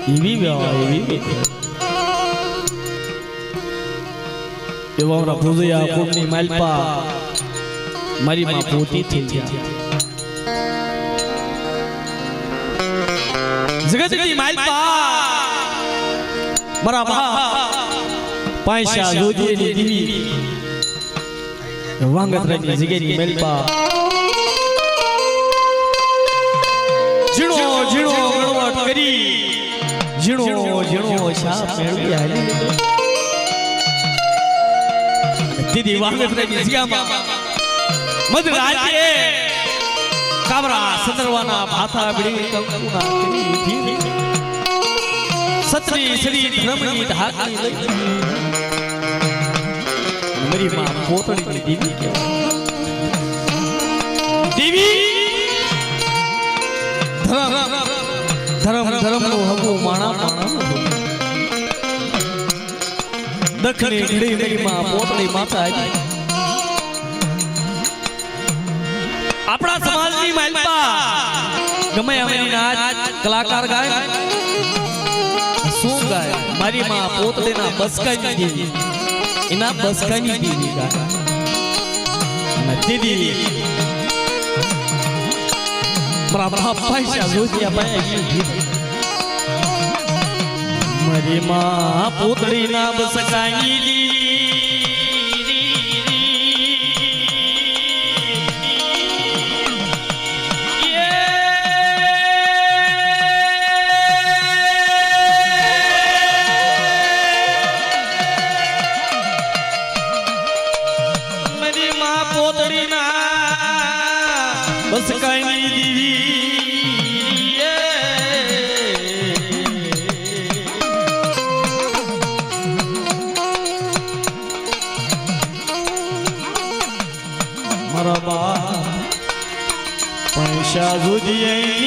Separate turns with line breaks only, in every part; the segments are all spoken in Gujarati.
એવી એવા ભુજિયા કુમની માલપા મારી માં પોતી થઈ ગયા જગતની માલપા મારા બા પાંચા જોજીની દીવી વાંગત્રાની જગ્યાની માલપા ઝીણો ગણવટ કરી ઝીણો શાપ મેળવી હાલી દીદી વાંગત્રાની જગ્યામાં મધરાતે કાબરા સદરવાના ભાથા બડી કંકુના કરી સત્રી શ્રી ધર્મની ઢાકણી લઈ મારી માં પોતળીની દીવી કહેવાય દેવી ધર્મ નો હકો માણા દખણી ઘડી મેરી માં પોતળી માતા આવી આપણા સમાજની માલપા ગમે અમારી નાચ કલાકાર ગાય શું ગાય મારી માં પોતળીના બસકાની દેવી એના બસકાની દેવી ગાય અને દીદી મારા પૈસા જોતિયા ભાઈ મારી માં પોતળીના બસકાની બસ કઈ દીવી મારા બા પૈસા જોજી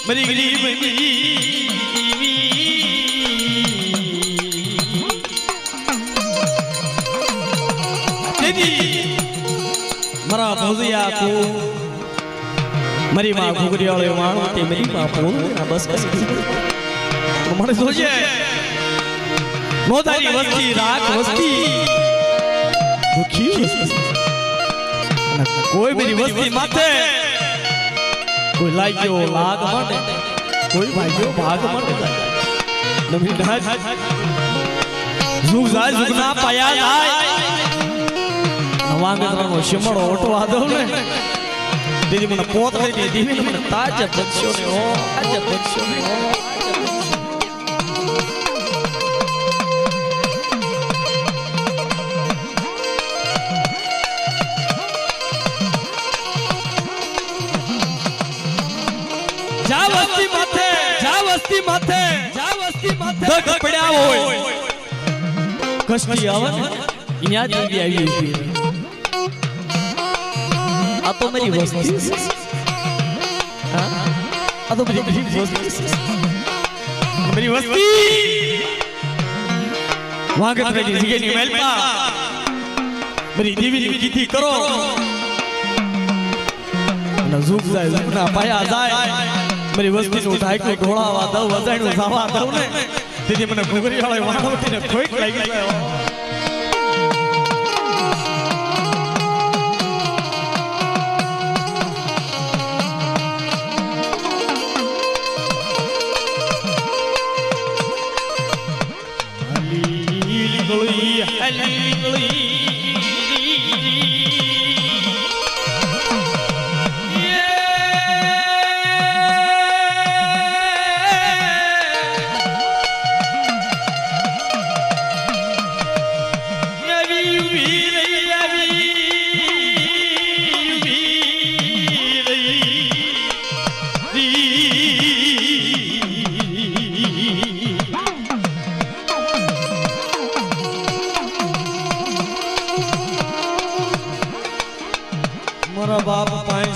मरी गरीब मरा भुजिया को मरी मां घुगरी वाले मानो ते मेरी मां पोल बस મને સોચે મોદારી વસ્તી રાત વસ્તી દુખી કોઈ મેરી વસ્તી માથે કોઈ લાગ્યો લાગ માટે કોઈ ભાગ્યો ભાગ માટે નવી ડાજ ઝુક જાય ઝુક ના પાયા જાય નવાંગત્રાનો શિમળો ઓટવા દઉં ને દીદી મને પોત લઈને દીવી મને તાજ બચ્યો ને હો તાજ બચ્યો ને હો દગ પડ્યા હોય કષ્ટી આવે ને ઇન્યા દેવી આવી આ તો મારી વસ્તી આ તો મારી વસ્તી વાંગત્રાની જગ્યાની મહેલમાં મારી દેવીની કીધી કરો અને ઝુક જાય ઝુકના પાયા જાય મારી વસ્તીનું ઢાંકું ઢોળાવા દઉં વજાણું સાવા દઉં ને દીદી મને ઘુઘરી વાળા વાળોટીને ખોઈક લાગી ગયો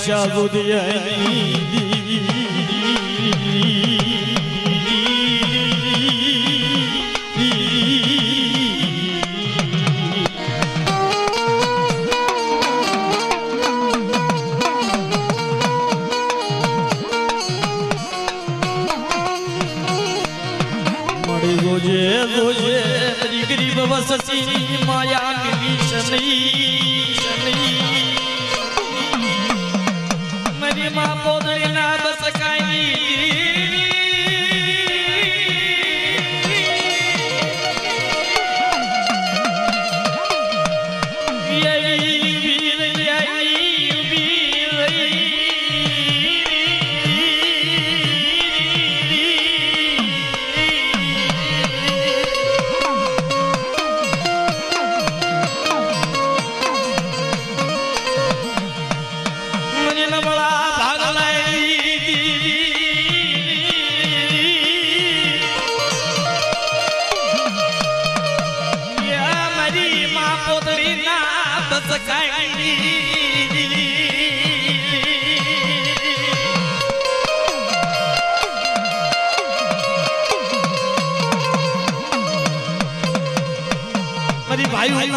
પૈસા સુધી રોજે રોજે ગરીબ વસતી માયા મિલી શની મારી માં પોદળી ના બસ મારી ભાઈ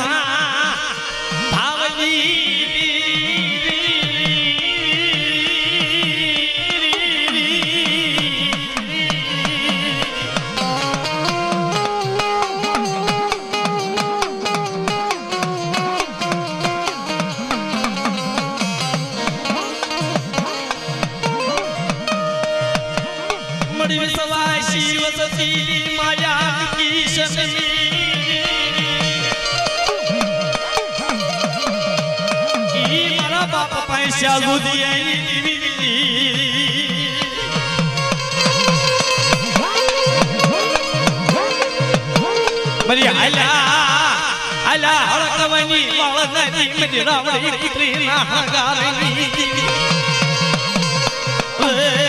મળી સવાય શિવ સતી માયા કી શની બાપા પૈસા સુધી મરી આલા હળકવાની વાળનારી મરી રાવડી દીકરી ના ગારની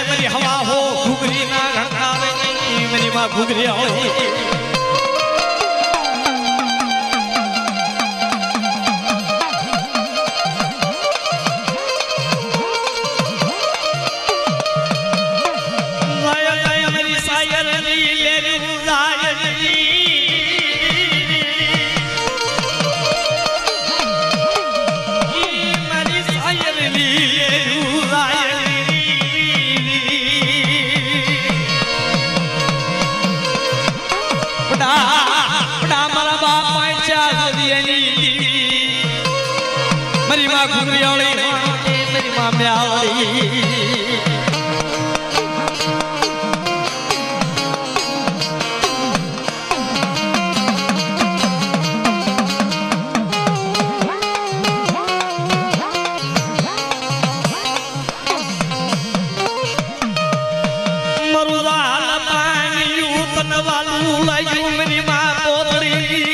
મરી હવા હો ઘુઘરી ના ઘંટારે મરી માં ઘુઘરી હોય મરી માં ઘુઘરીઓળી મરી માં મ્યાવળી મરુદાલ પાણી ઉતન વાલું લાયું મરી માં પોતળી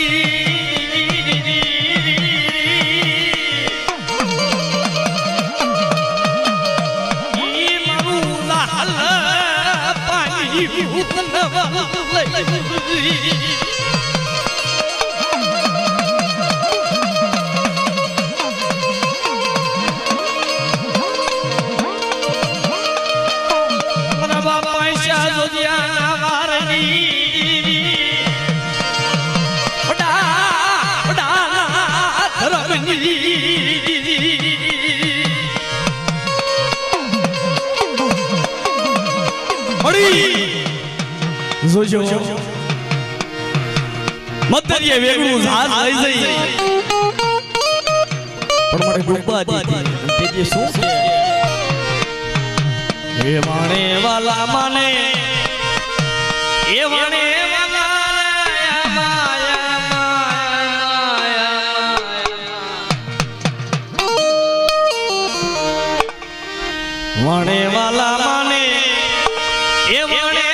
જોજો મતરીએ વેગળું ઝાડ લઈ જઈ પણ મને ડૂબા દીધી તે જે શું છે એ માણે વાલા માને એ વાણે વાલા માયા માયા વાણે વાલા માને એ વાણે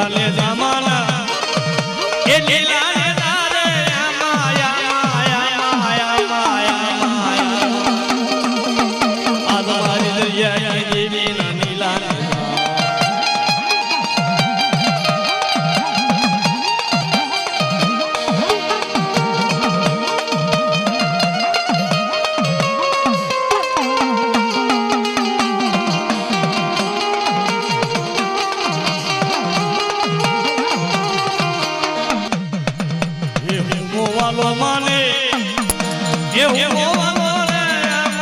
લીલા લે જમાના એ લીલા લે તારે માયા માયા માયા માયા આ તમારી દરિયા દેવી ના નીલા વાલો માને એ વાલો રે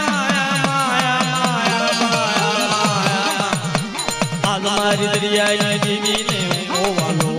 માયા માયા માયા આ મારી દરિયા દેવી ને વાલો